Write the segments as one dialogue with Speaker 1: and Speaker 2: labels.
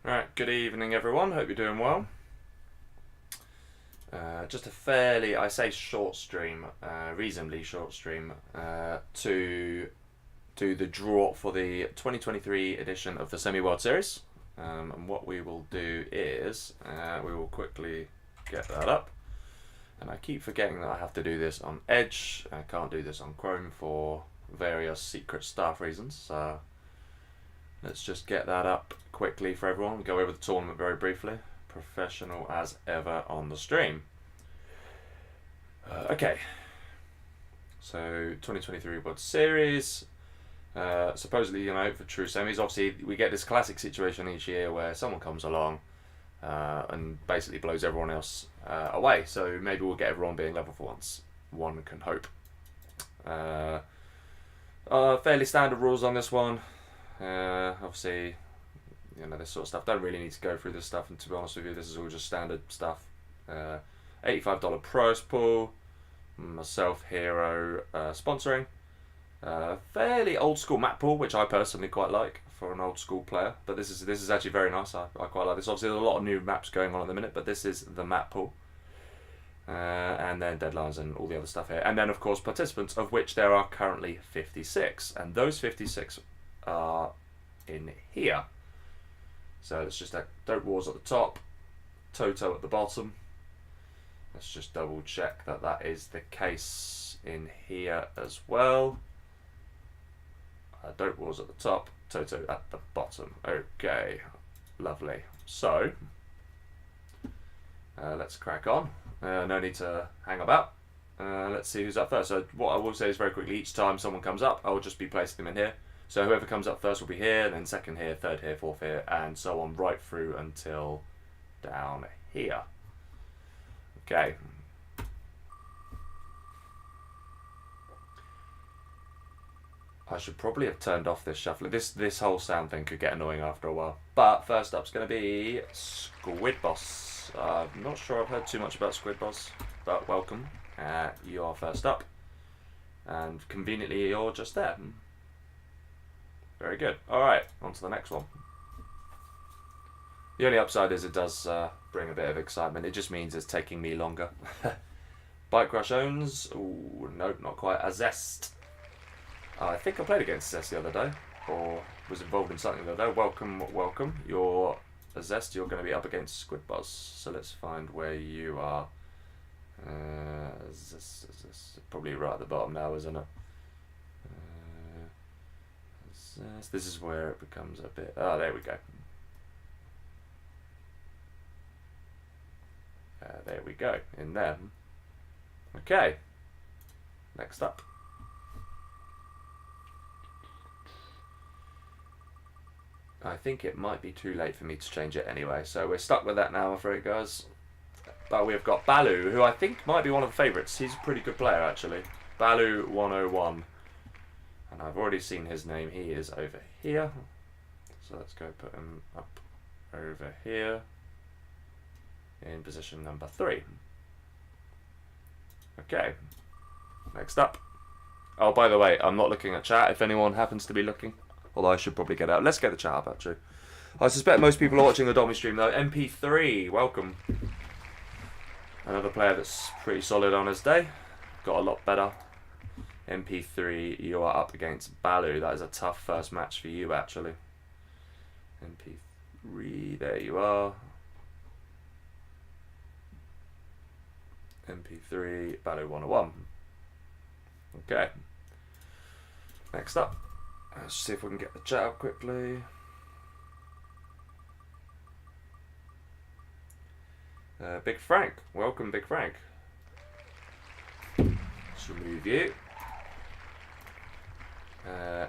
Speaker 1: Alright, good evening everyone, hope you're doing well. Just a fairly, I say short stream, reasonably short stream, to do the draw for the 2023 edition of the Semi-World Series. And what we will do is, we will quickly get that up. And I keep forgetting that I have to do this on Edge. I can't do this on Chrome for various secret staff reasons, so let's just get that up quickly for everyone. Go over the tournament very briefly. Professional as ever on the stream. Okay. So 2023 World Series. Supposedly, for true semis. Obviously, we get this classic situation each year where someone comes along and basically blows everyone else away. So maybe we'll get everyone being level for once. One can hope. Fairly standard rules on this one. Obviously, this sort of stuff. Don't really need to go through this stuff, and to be honest with you, this is all just standard stuff. $85 prize pool. Myself, Hero, sponsoring. Fairly old school map pool, which I personally quite like for an old school player. But this is actually very nice. I quite like this. Obviously, there's a lot of new maps going on at the minute, but this is the map pool. And then deadlines and all the other stuff here. And then, of course, participants, of which there are currently 56. And those 56 are in here. So it's just a Dope Wars at the top, Toto at the bottom. Let's just double check that that is the case in here as well. Dope Wars at the top, Toto at the bottom. Okay, lovely. So, let's crack on. No need to hang about. Let's see who's up first. So what I will say is very quickly, each time someone comes up, I will just be placing them in here. So whoever comes up first will be here, then second here, third here, fourth here, and so on right through until down here. Okay. I should probably have turned off this shuffler. This whole sound thing could get annoying after a while. But first up's going to be Squid Boss. I'm not sure I've heard too much about Squid Boss, but welcome. You are first up. And conveniently, you're just there. Very good. Alright, on to the next one. The only upside is it does bring a bit of excitement. It just means it's taking me longer. Bike Rush owns... Ooh, nope, not quite. Azest. I think I played against Azest the other day. Or was involved in something the other day. Welcome, welcome. You're Azest, you're going to be up against Squid Buzz. So let's find where you are. Azest, probably right at the bottom now, isn't it? This is where it becomes a bit... Oh, there we go. There we go, in there. Okay. Next up. I think it might be too late for me to change it anyway, so we're stuck with that now, I'm afraid, guys. But we've got Balu, who I think might be one of the favourites. He's a pretty good player, actually. Balu 101. And I've already seen his name. He is over here. So let's go put him up over here in position number 3. Okay. Next up. Oh, by the way, I'm not looking at chat if anyone happens to be looking. Although I should probably get out. Let's get the chat up, actually. I suspect most people are watching the Domi stream, though. MP3, welcome. Another player that's pretty solid on his day. Got a lot better. MP3, you are up against Balu. That is a tough first match for you, actually. MP3, there you are. MP3, Balu 101. Okay. Next up. Let's see if we can get the chat up quickly. Big Frank. Welcome, Big Frank. Let's remove you.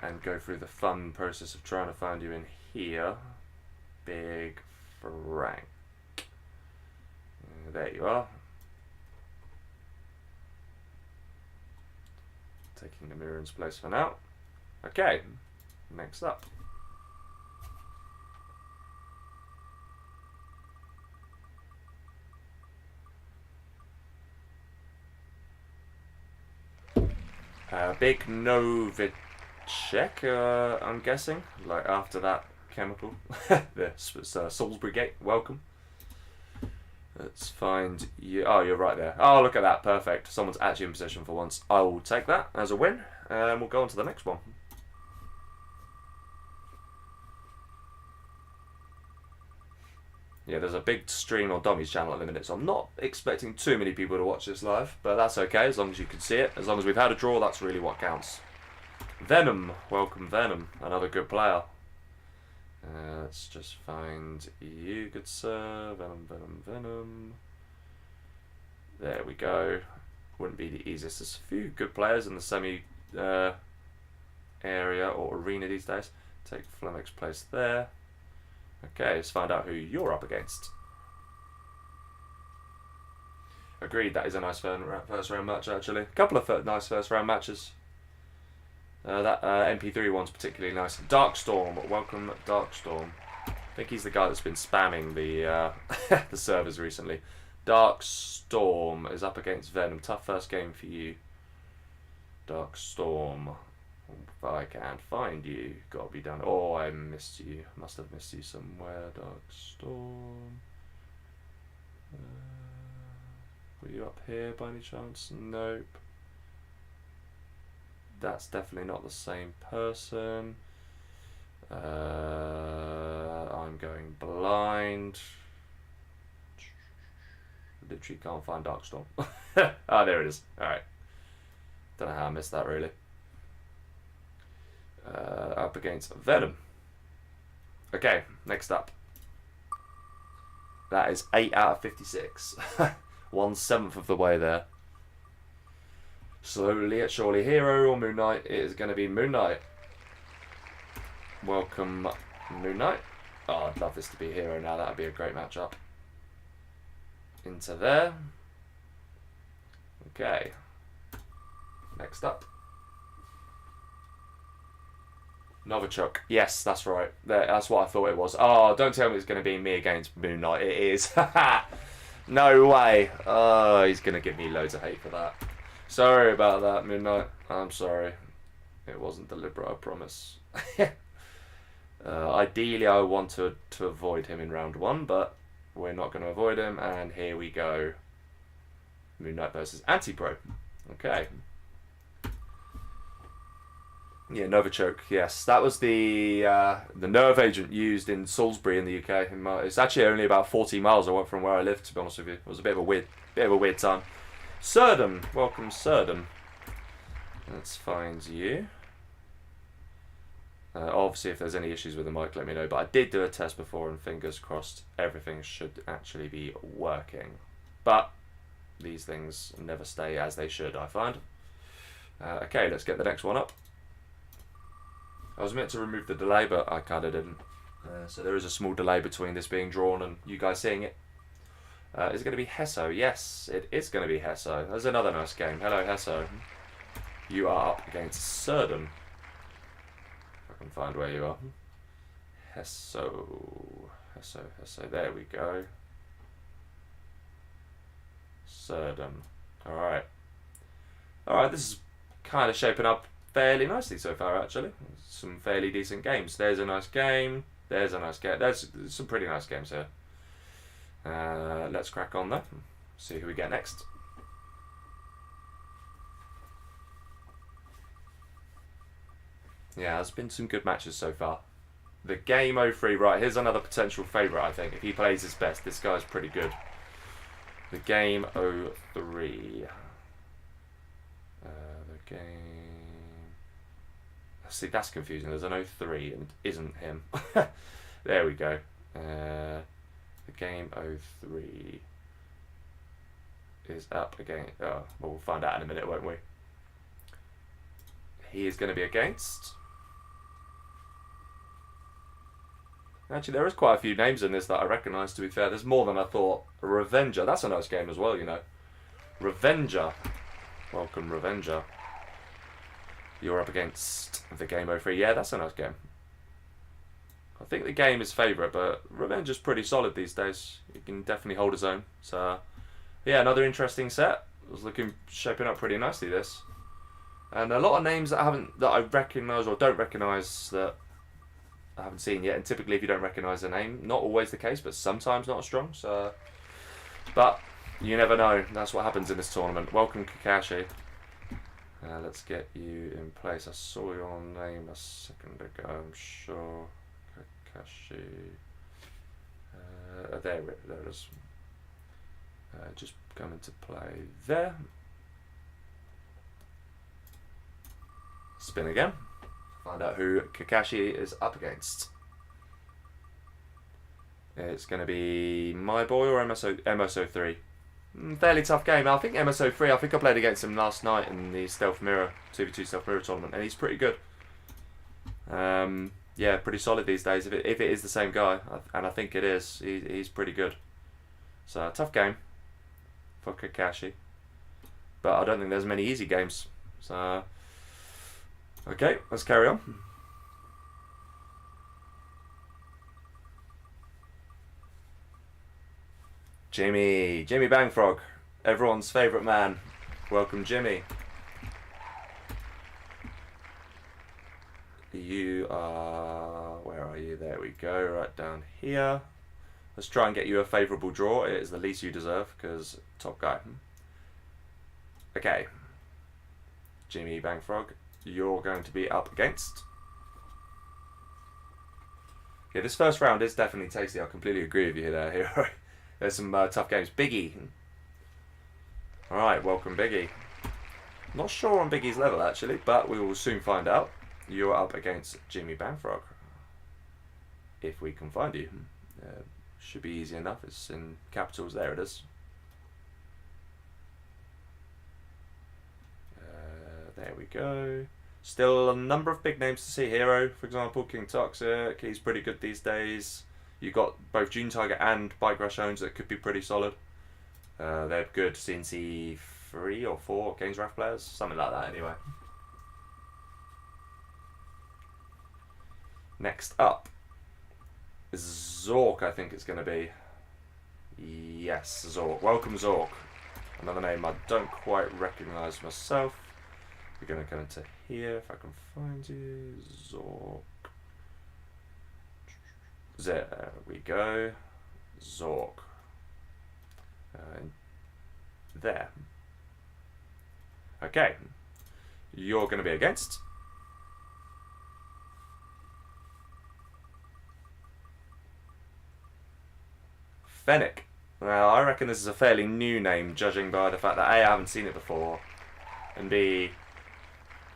Speaker 1: And go through the fun process of trying to find you in here. Big Frank. There you are. Taking the mirror in place for now. Okay, next up. Big Novicek, I'm guessing. Like after that chemical. This was Salisbury Gate. Welcome. Let's find you. Oh, you're right there. Oh, look at that. Perfect. Someone's actually in position for once. I will take that as a win. And we'll go on to the next one. Yeah, there's a big stream on Dommy's channel at the minute, so I'm not expecting too many people to watch this live. But that's okay, as long as you can see it. As long as we've had a draw, that's really what counts. Venom. Welcome, Venom. Another good player. Let's just find you, good sir. Venom, Venom, Venom. There we go. Wouldn't be the easiest. There's a few good players in the semi area or arena these days. Take Fleming's place there. Okay, let's find out who you're up against. Agreed, that is a nice first round match actually. A couple of nice first round matches. That MP3 one's particularly nice. Darkstorm, welcome Darkstorm. I think he's the guy that's been spamming the the servers recently. Darkstorm is up against Venom. Tough first game for you. Darkstorm. If I can't find you, gotta be done. Oh, I missed you. Must have missed you somewhere. Darkstorm. Were you up here by any chance? Nope. That's definitely not the same person. I'm going blind. Literally can't find Darkstorm. Oh, there it is. Alright. Don't know how I missed that really. Up against Venom. Okay, next up. That is 8 out of 56. 1/7 of the way there. Slowly yet surely, Hero or Moon Knight? It is going to be Moon Knight. Welcome, Moon Knight. Oh, I'd love this to be Hero now. That would be a great matchup. Into there. Okay. Next up. Novichok. Yes, that's right. That's what I thought it was. Oh, don't tell me it's going to be me against Moon Knight. It is. No way. Oh, he's going to give me loads of hate for that. Sorry about that, Moon Knight. I'm sorry. It wasn't deliberate, I promise. Ideally, I want to avoid him in round 1, but we're not going to avoid him. And here we go. Moon Knight versus Anti-Pro. Okay. Yeah, Novichok. Yes, that was the nerve agent used in Salisbury in the UK. It's actually only about 40 miles away from where I live. To be honest with you, it was a bit of a weird time. Surdom, welcome Surdom. Let's find you. Obviously, if there's any issues with the mic, let me know. But I did do a test before, and fingers crossed, everything should actually be working. But these things never stay as they should, I find. Okay, let's get the next one up. I was meant to remove the delay, but I kind of didn't. So there is a small delay between this being drawn and you guys seeing it. Is it going to be Hesso? Yes, it is going to be Hesso. There's another nice game. Hello, Hesso. You are up against Surdom. If I can find where you are. Hesso. Hesso. There we go. Surdom. Alright. Alright, this is kind of shaping up fairly nicely so far, actually. Some fairly decent games. There's a nice game. There's a nice game. There's some pretty nice games here. Let's crack on there. See who we get next. Yeah, there's been some good matches so far. The Game 03, right, here's another potential favourite, I think. If he plays his best, this guy's pretty good. The Game 03. The Game... See, that's confusing. There's an 03 and it isn't him. There we go. The Game 03 is up against... Oh, well, we'll find out in a minute, won't we? He is going to be against... Actually, there is quite a few names in this that I recognise, to be fair. There's more than I thought. Revenger. That's a nice game as well, you know. Revenger. Welcome, Revenger. You're up against the Game 03. Yeah, that's a nice game. I think the game is favourite, but Revenger's pretty solid these days. He can definitely hold his own. So, yeah, another interesting set. It was shaping up pretty nicely, this. And a lot of names that I recognise or don't recognise that I haven't seen yet. And typically, if you don't recognise the name, not always the case, but sometimes not as strong. So, but you never know. That's what happens in this tournament. Welcome, Kakashi. Let's get you in place. I saw your name a second ago, I'm sure. Kakashi. There it is. Just come into play there. Spin again. Find out who Kakashi is up against. It's going to be my boy or MSO3. Fairly tough game. I think MSO3, I think I played against him last night in the Stealth Mirror, 2v2 Stealth Mirror tournament, and he's pretty good. Yeah, pretty solid these days. If it is the same guy, and I think it is, he's pretty good. So, tough game for Kakashi. But I don't think there's many easy games. So, okay, let's carry on. Jimmy Bangfrog, everyone's favourite man. Welcome, Jimmy. You are... where are you? There we go, right down here. Let's try and get you a favourable draw. It is the least you deserve, because top guy. Okay. Jimmy Bangfrog, you're going to be up against... yeah, this first round is definitely tasty. I completely agree with you there, Hero. There's some tough games. Biggie. Alright, welcome, Biggie. Not sure on Biggie's level, actually, but we will soon find out. You're up against Jimmy Bangfrog. If we can find you. Should be easy enough. It's in capitals. There it is. There we go. Still a number of big names to see. Hero, for example, King Toxic. He's pretty good these days. You've got both June Tiger and Bike Rush owns that could be pretty solid. They're good CNC 3 or 4 Games Raft players. Something like that anyway. Next up is Zork, I think it's going to be. Yes, Zork. Welcome, Zork. Another name I don't quite recognise myself. We're going to come into here if I can find you. Zork. There we go. Zork. There. Okay. You're going to be against... Fennec. Now, I reckon this is a fairly new name, judging by the fact that A, I haven't seen it before, and B,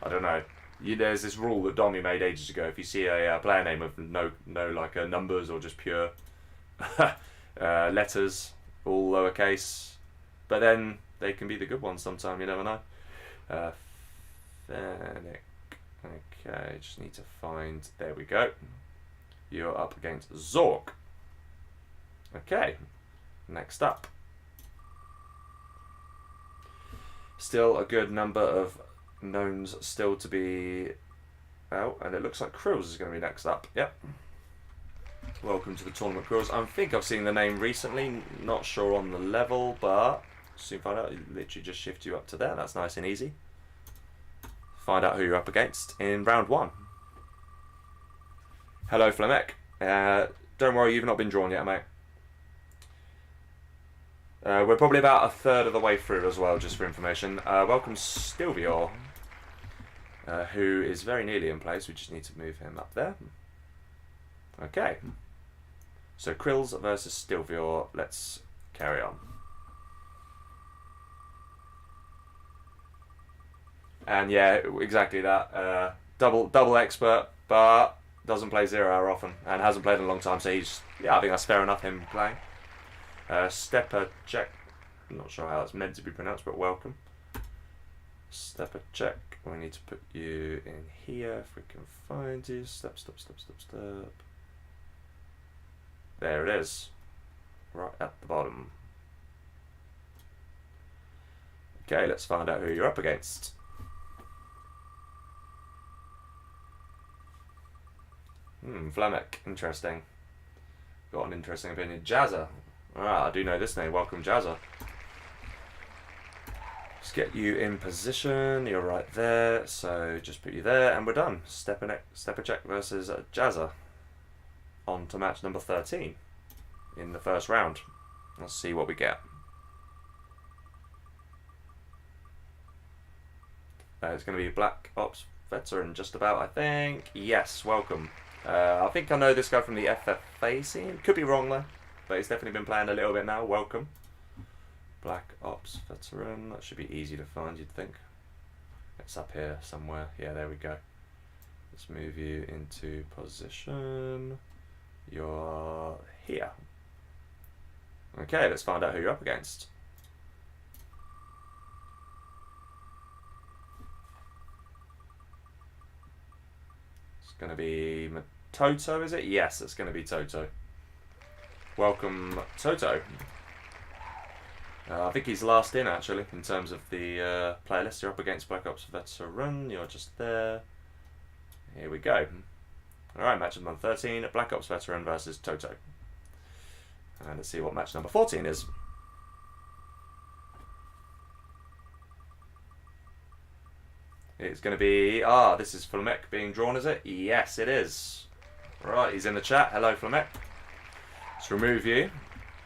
Speaker 1: I don't know. There's this rule that Domi made ages ago. If you see a player name with no like numbers or just pure letters, all lowercase, but then they can be the good ones sometime. You never know. Fennec. Okay, just need to find. There we go. You're up against Zork. Okay, next up. Still a good number of gnomes still to be out, and it looks like Krills is going to be next up. Yep. Welcome to the tournament, Krills. I think I've seen the name recently, not sure on the level, but soon find out. Literally just shift you up to there. That's nice and easy. Find out who you're up against in round 1. Hello, Flemek. Don't worry, you've not been drawn yet, mate. We're probably about a third of the way through as well, just for information. Welcome, Stilvior, who is very nearly in place. We just need to move him up there. Okay. So, Krills versus Stilvior. Let's carry on. And yeah, exactly that. Double expert, but doesn't play 0 hour often, and hasn't played in a long time, so he's... yeah, I think that's fair enough, him playing. Stepper check. I'm not sure how it's meant to be pronounced, but welcome. Stepper check. We need to put you in here if we can find you. Step. There it is. Right at the bottom. Okay, let's find out who you're up against. Flemek. Interesting. Got an interesting opinion. Jazza. Ah, I do know this name. Welcome, Jazza. Let's get you in position. You're right there. So just put you there, and we're done. Stepper check versus Jazza. on to match number 13 in the first round. Let's see what we get. It's going to be Black Ops Veteran, just about, I think. Yes, welcome. I think I know this guy from the FFA scene. Could be wrong though, but he's definitely been playing a little bit now. Welcome. Black Ops Veteran. That should be easy to find, you'd think. It's up here somewhere. Yeah, there we go. Let's move you into position. You're here. Okay, let's find out who you're up against. It's going to be Toto, is it? Yes, it's going to be Toto. Welcome, Toto. I think he's last in, actually, in terms of the playlist. You're up against Black Ops Veteran. You're just there. Here we go. Alright, match number 13, Black Ops Veteran versus Toto. And let's see what match number 14 is. It's going to be... this is Flamek being drawn, is it? Yes, it is. Right, he's in the chat. Hello, Flamek. Let's remove you.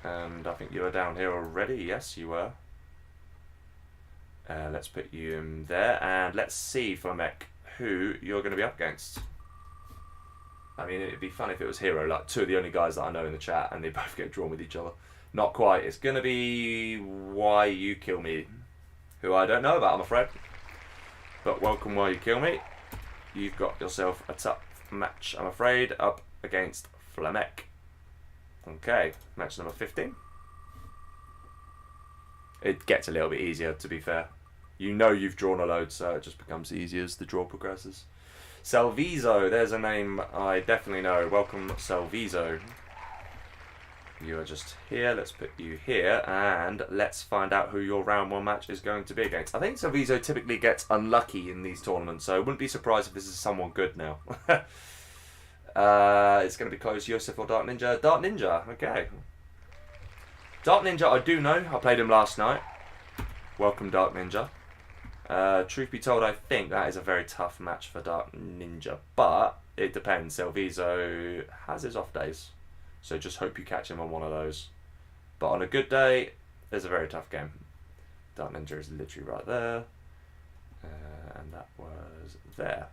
Speaker 1: And I think you were down here already. Yes, you were. Let's put you in there. And let's see, Flamek, who you're going to be up against. I mean, it'd be fun if it was Hero, like two of the only guys that I know in the chat, and they both get drawn with each other. Not quite. It's going to be Y2K23, who I don't know about, I'm afraid. But welcome, Y2K23. You've got yourself a tough match, I'm afraid, up against Flamek. Okay, match number 15. It gets a little bit easier, to be fair. You know you've drawn a load, so it just becomes easier as the draw progresses. Salvizo, there's a name I definitely know. Welcome, Salvizo. You are just here. Let's put you here, and let's find out who your round 1 match is going to be against. I think Salvizo typically gets unlucky in these tournaments, so I wouldn't be surprised if this is someone good now. It's going to be close, Yosef or Dark Ninja. Dark Ninja, okay. Dark Ninja, I do know. I played him last night. Welcome, Dark Ninja. Truth be told, I think that is a very tough match for Dark Ninja, but it depends. Salvizo has his off days, so just hope you catch him on one of those. But on a good day, there's a very tough game. Dark Ninja is literally right there, and that was there.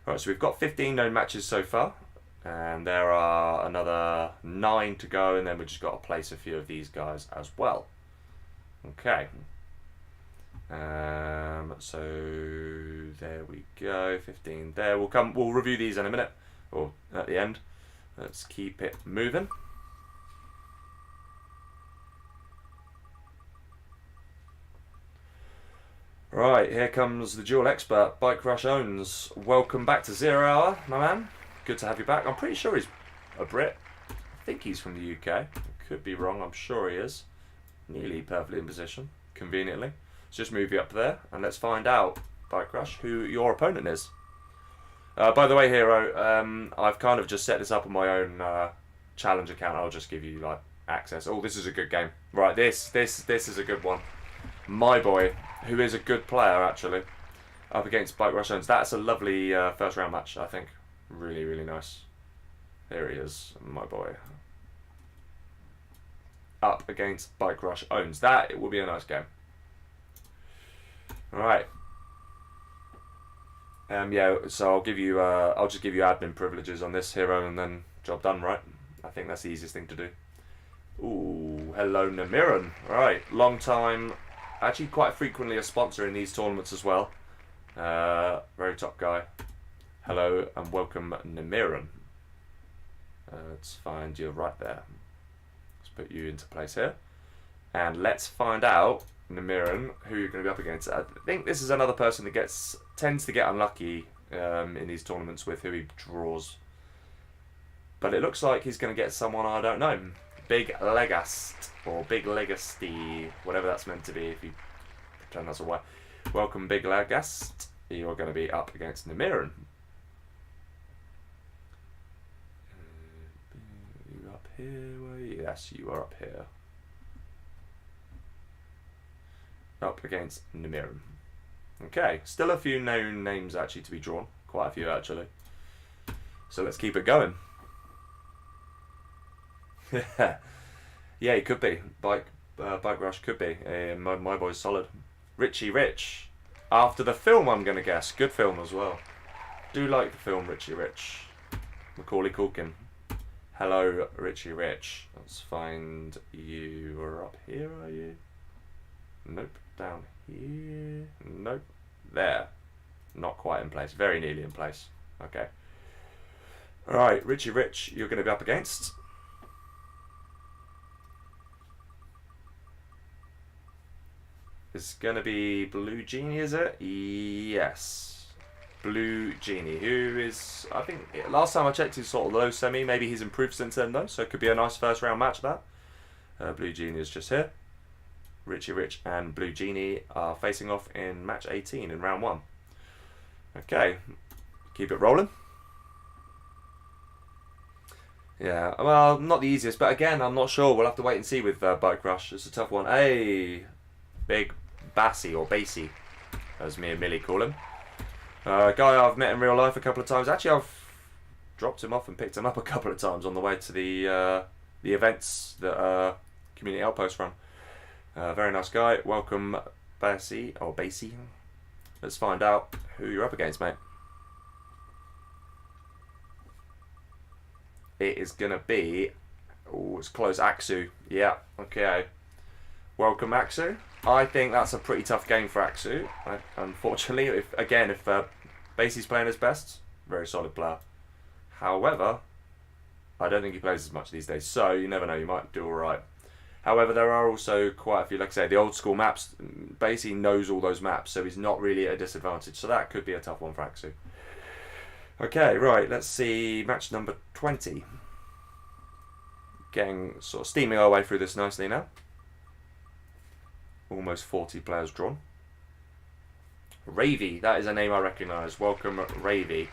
Speaker 1: Alright, so we've got 15 known matches so far, and there are another 9 to go, and then we've just got to place a few of these guys as well. Okay. So there we go, 15 there. We'll review these in a minute, or at the end. Let's keep it moving. Right, here comes the duel expert, Bike Rush Owns. Welcome back to 0 Hour, my man. Good to have you back. I'm pretty sure he's a Brit. I think he's from the UK. Could be wrong, I'm sure he is. Nearly perfectly in position, conveniently. Let's just move you up there, and let's find out, Bike Rush, who your opponent is. By the way, Hero, I've kind of just set this up on my own challenge account. I'll just give you like access. Oh, this is a good game. Right, this is a good one. My boy, who is a good player actually, up against Bike Rush Owns. That's a lovely first round match, I think. Really, really nice. There he is, my boy. Up against Bike Rush Owns. That it will be a nice game. All right. Yeah. So I'll just give you admin privileges on this, Hero, and then job done. Right. I think that's the easiest thing to do. Ooh, hello Namiran. All right. Long time. Actually, quite frequently a sponsor in these tournaments as well. Very top guy. Hello and welcome, Namiran. Let's find you right there. Let's put you into place here. And let's find out, Namiran, who you're going to be up against. I think this is another person that tends to get unlucky in these tournaments with who he draws. But it looks like he's going to get someone I don't know. Big Legast, or Big Legacy, whatever that's meant to be, if you pretend that's a Y. Welcome, Big Legast. You're going to be up against Namiran. You up here? Where are you? Yes, you are up here. Up against Namiran. Okay, still a few known names actually to be drawn. Quite a few actually. So let's keep it going. Yeah, he could be. Bike Rush could be. My boy's solid. Richie Rich. After the film, I'm going to guess. Good film as well. Do like the film Richie Rich. Macaulay Culkin. Hello, Richie Rich. Let's find you. You're up here, are you? Nope. Down here. Nope. There. Not quite in place. Very nearly in place. Okay. Alright, Richie Rich, you're going to be up against. It's going to be Blue Genie, is it? Yes. Blue Genie, who is, I think, last time I checked, he's sort of low semi. Maybe he's improved since then, though, so it could be a nice first round match, that. Blue Genie is just here. Richie Rich and Blue Genie are facing off in match 18 in round 1. Okay, keep it rolling. Yeah, well, not the easiest, but again, I'm not sure. We'll have to wait and see with Bike Rush. It's a tough one. Hey, Big Bassy, or Bassy, as me and Millie call him. Guy I've met in real life a couple of times. Actually, I've dropped him off and picked him up a couple of times on the way to the events that Community Outpost run. Very nice guy. Welcome, Bassy, or Bassy. Let's find out who you're up against, mate. It is going to be... Oh, it's close. Aksu. Yeah, okay. Welcome, Aksu. I think that's a pretty tough game for Aksu. Unfortunately, if Basie's playing his best, very solid player. However, I don't think he plays as much these days, so you never know, you might do alright. However, there are also quite a few, like I say, the old school maps. Basie knows all those maps, so he's not really at a disadvantage, so that could be a tough one for Aksu. Okay, right, let's see match number 20. Getting sort of steaming our way through this nicely now. Almost 40 players drawn. Ravy, that is a name I recognise. Welcome, Ravy.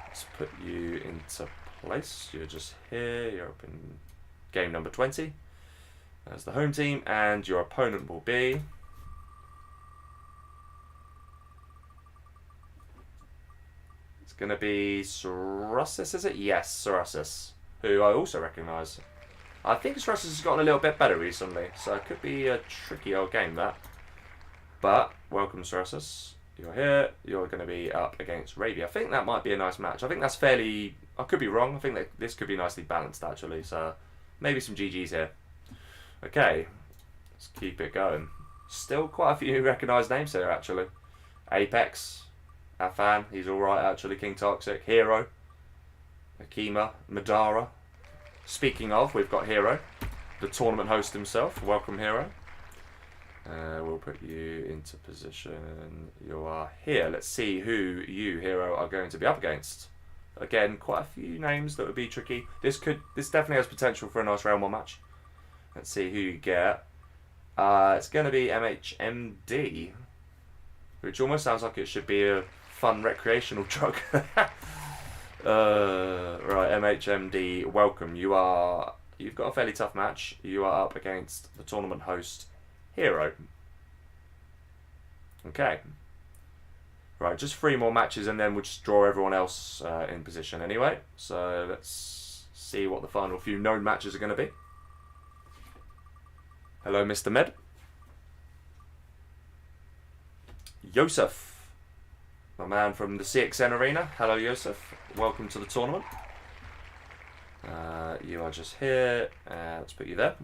Speaker 1: Let's put you into place. You're just here. You're up in game number 20. That's the home team, and your opponent will be... It's going to be Sarasis, is it? Yes, Sarasis, who I also recognise. I think Sarasis has gotten a little bit better recently, so it could be a tricky old game, that. But, welcome, Sarasis. You're here. You're going to be up against Ravy. I think that might be a nice match. I think that's fairly... I could be wrong. I think that this could be nicely balanced, actually. So, maybe some GGs here. Okay. Let's keep it going. Still quite a few recognised names here, actually. Apex. Afan. He's alright, actually. King Toxic. Hero. Akima. Madara. Speaking of, we've got Hero. The tournament host himself. Welcome, Hero. We'll put you into position. You are here. Let's see who you, Hero, are going to be up against. Again, quite a few names that would be tricky. This definitely has potential for a nice round 1 match. Let's see who you get. It's going to be MHMD, which almost sounds like it should be a fun recreational drug. Right, MHMD, welcome. You've got a fairly tough match. You are up against the tournament host, Hero. Okay. Right, just 3 more matches and then we'll just draw everyone else in position anyway. So let's see what the final few known matches are going to be. Hello, Mr. Med. Yosef, my man from the CXN Arena. Hello, Yosef. Welcome to the tournament. You are just here. Let's put you there.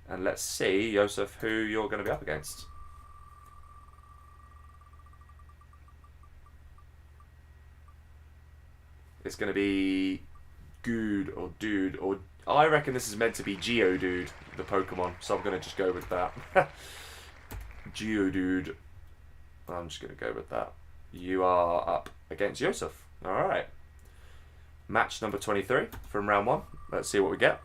Speaker 1: And let's see, Yosef, who you're going to be up against. It's going to be Good or Dude, or I reckon this is meant to be Geodude, the Pokemon, so I'm going to just go with that. Geodude. I'm just going to go with that. You are up against Yosef. Alright. Match number 23 from round 1. Let's see what we get.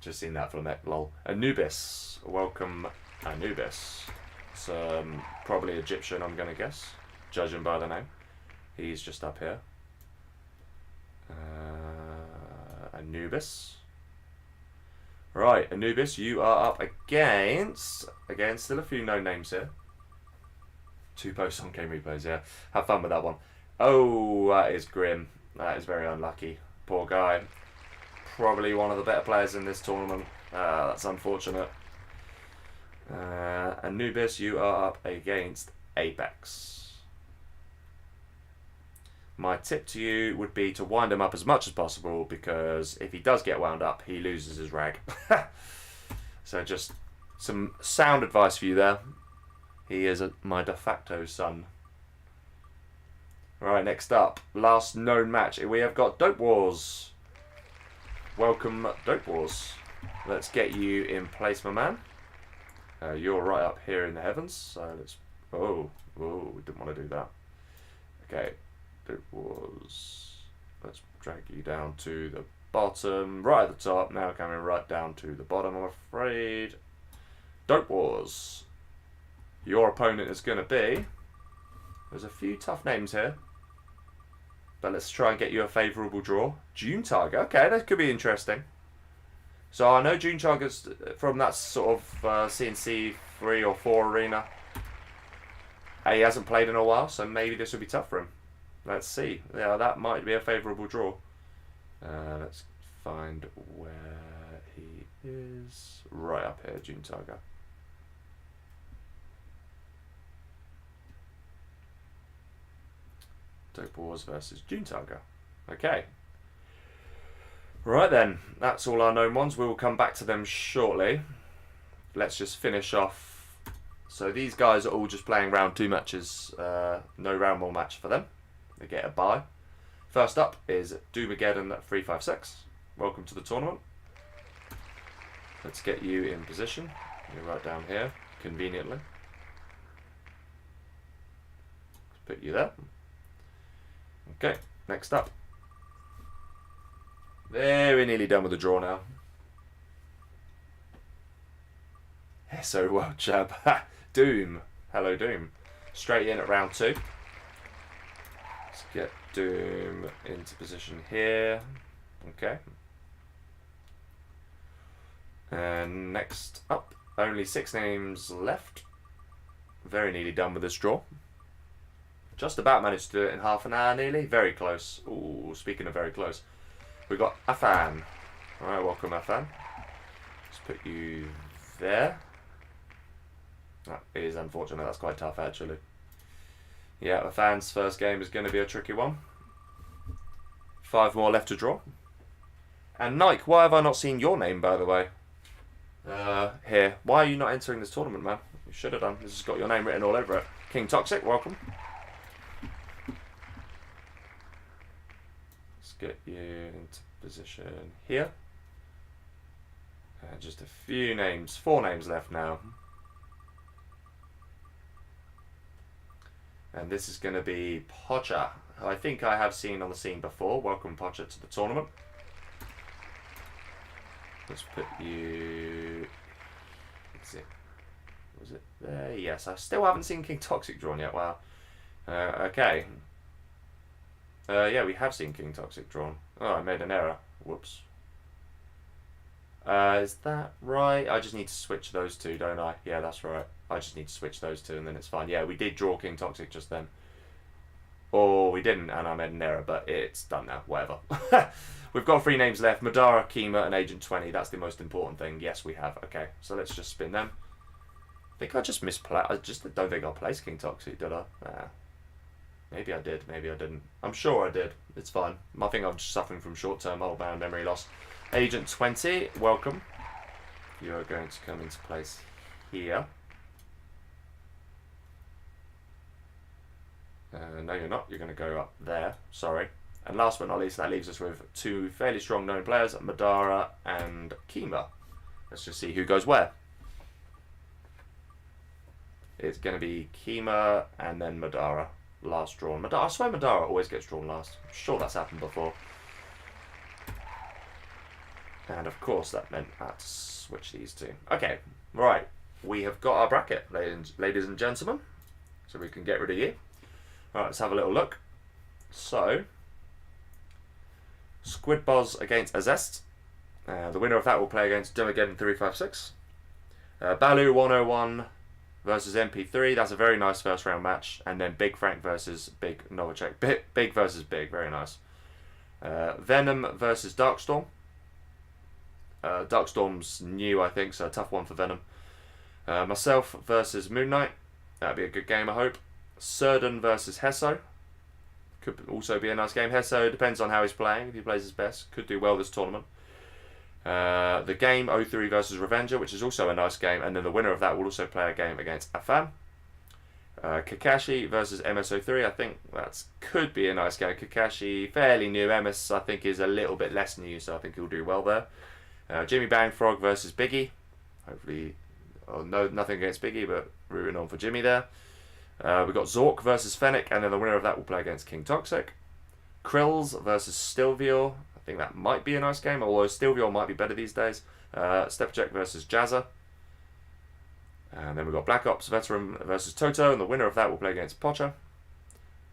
Speaker 1: Just seen that from that, lol. Anubis. Welcome, Anubis. It's probably Egyptian, I'm going to guess, judging by the name. He's just up here. Anubis. Right, Anubis, you are up against... Again, still a few known names here. 2 posts on Game Replays, yeah. Have fun with that one. Oh, that is grim. That is very unlucky. Poor guy. Probably one of the better players in this tournament. That's unfortunate. Anubis, you are up against Apex. My tip to you would be to wind him up as much as possible, because if he does get wound up, he loses his rag. So just some sound advice for you there. He is my de facto son. Right, next up, last known match. We have got Dope Wars. Welcome, Dope Wars. Let's get you in place, my man. You're right up here in the heavens, so let's... Oh, we didn't want to do that. Okay, Dope Wars. Let's drag you down to the bottom, right at the top. Now coming right down to the bottom, I'm afraid. Dope Wars. Your opponent is going to be... There's a few tough names here. But let's try and get you a favourable draw. June Tiger. Okay, that could be interesting. So I know June Tiger's from that sort of CNC 3 or 4 arena. He hasn't played in a while, so maybe this will be tough for him. Let's see. Yeah, that might be a favourable draw. Let's find where he is. Right up here, June Tiger. Dope Wars versus June Tiger. Okay. Right then, that's all our known ones. We will come back to them shortly. Let's just finish off. So these guys are all just playing round 2 matches. No round 1 match for them. They get a bye. First up is Doomageddon 356. Welcome to the tournament. Let's get you in position. You're right down here, conveniently. Let's put you there. Okay, next up. Very nearly done with the draw now. Yeah, so well, chap. Doom. Hello, Doom. Straight in at round 2. Let's get Doom into position here. Okay. And next up, only 6 names left. Very nearly done with this draw. Just about managed to do it in half an hour nearly. Very close. Ooh, speaking of very close. We've got Afan. Alright, welcome Afan. Let's put you there. That is unfortunate. That's quite tough actually. Yeah, Afan's first game is going to be a tricky one. 5 more left to draw. And Nike, why have I not seen your name, by the way? Here. Why are you not entering this tournament, man? You should have done. This has got your name written all over it. King Toxic, welcome. Let's get you into position here. Just a few names. 4 names left now. And this is going to be Pocha, who I think I have seen on the scene before. Welcome, Pocha, to the tournament. Let's put you... Was it there? Yes, I still haven't seen King Toxic drawn yet. Wow. Okay. Yeah, we have seen King Toxic drawn. Oh, I made an error. Whoops. Is that right? I just need to switch those 2, don't I? Yeah, that's right. I just need to switch those 2 and then it's fine. Yeah, we did draw King Toxic just then. Or we didn't and I made an error, but it's done now. Whatever. We've got 3 names left. Madara, Kima, and Agent 20. That's the most important thing. Yes, we have. Okay, so let's just spin them. I think I just misplayed. I just don't think I placed King Toxic, did I? Maybe I did. Maybe I didn't. I'm sure I did. It's fine. I think I'm just suffering from short-term old man memory loss. Agent 20, welcome. You are going to come into place here. No, you're not. You're going to go up there. Sorry. And last but not least, that leaves us with 2 fairly strong known players, Madara and Kima. Let's just see who goes where. It's going to be Kima and then Madara. Last drawn. Madara, I swear Madara always gets drawn last. I'm sure that's happened before. And of course that meant I had to switch these 2. Okay, right. We have got our bracket, ladies and gentlemen. So we can get rid of you. Alright, let's have a little look. So, Squid Buzz against Azest. The winner of that will play against Doomageddon 356. Balu 101 versus MP3. That's a very nice first round match. And then Big Frank versus Big Novacek. Big versus Big. Very nice. Venom versus Darkstorm. Darkstorm's new, I think, so a tough one for Venom. Myself versus Moon Knight. That'd be a good game, I hope. Surden versus Hesso. Could also be a nice game. Hesso depends on how he's playing. If he plays his best, could do well this tournament. The game 03 versus Revenger, which is also a nice game, and then the winner of that will also play a game against Afan. Kakashi versus MS03. I think that could be a nice game. Kakashi, fairly new. MS, I think, is a little bit less new, so I think he'll do well there. Jimmy Bangfrog versus Biggie. Hopefully, nothing against Biggie, but rooting on for Jimmy there. We've got Zork versus Fennec, and then the winner of that will play against King Toxic. Krills versus Stilvior. I think that might be a nice game, although Stilvior might be better these days. Stepjack versus Jazza. And then we've got Black Ops Veteran versus Toto, and the winner of that will play against Pocha.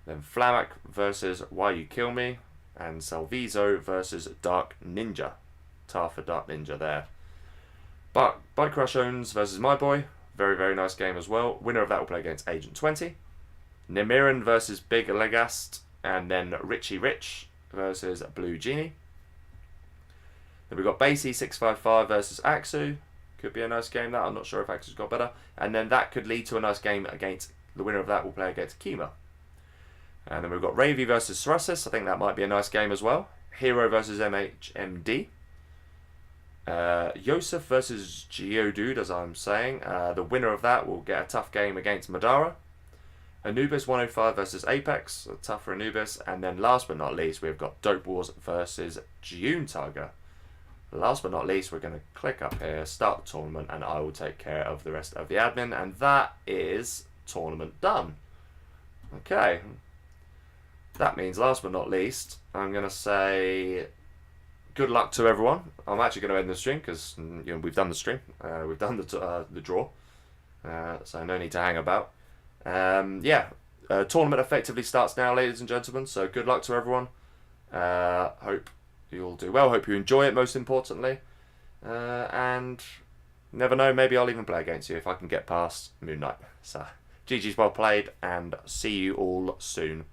Speaker 1: Then Flamak versus Y2K23, and Salvizo versus Dark Ninja. Tough for Dark Ninja there. But Bud Crush Owns versus My Boy. Very, very nice game as well. Winner of that will play against Agent 20. Nemiran versus Big Legast. And then Richie Rich versus Blue Genie. Then we've got Basie 655 versus Axu. Could be a nice game that. I'm not sure if Axu's got better. And then that could lead to a nice game against... The winner of that will play against Kima. And then we've got Ravy versus Sarasis. I think that might be a nice game as well. Hero versus MHMD. Yosef versus Geodude, as I'm saying. The winner of that will get a tough game against Madara. Anubis 105 versus Apex, tough for Anubis. And then last but not least, we've got Dope Wars versus June Tiger. Last but not least, we're going to click up here, start the tournament, and I will take care of the rest of the admin. And that is tournament done. Okay. That means last but not least, I'm going to say... good luck to everyone. I'm actually going to end the stream because we've done the stream. We've done the draw. So no need to hang about. Tournament effectively starts now, ladies and gentlemen. So good luck to everyone. Hope you'll do well. Hope you enjoy it, most importantly. And never know, maybe I'll even play against you if I can get past Moon Knight. So GG's well played, and see you all soon.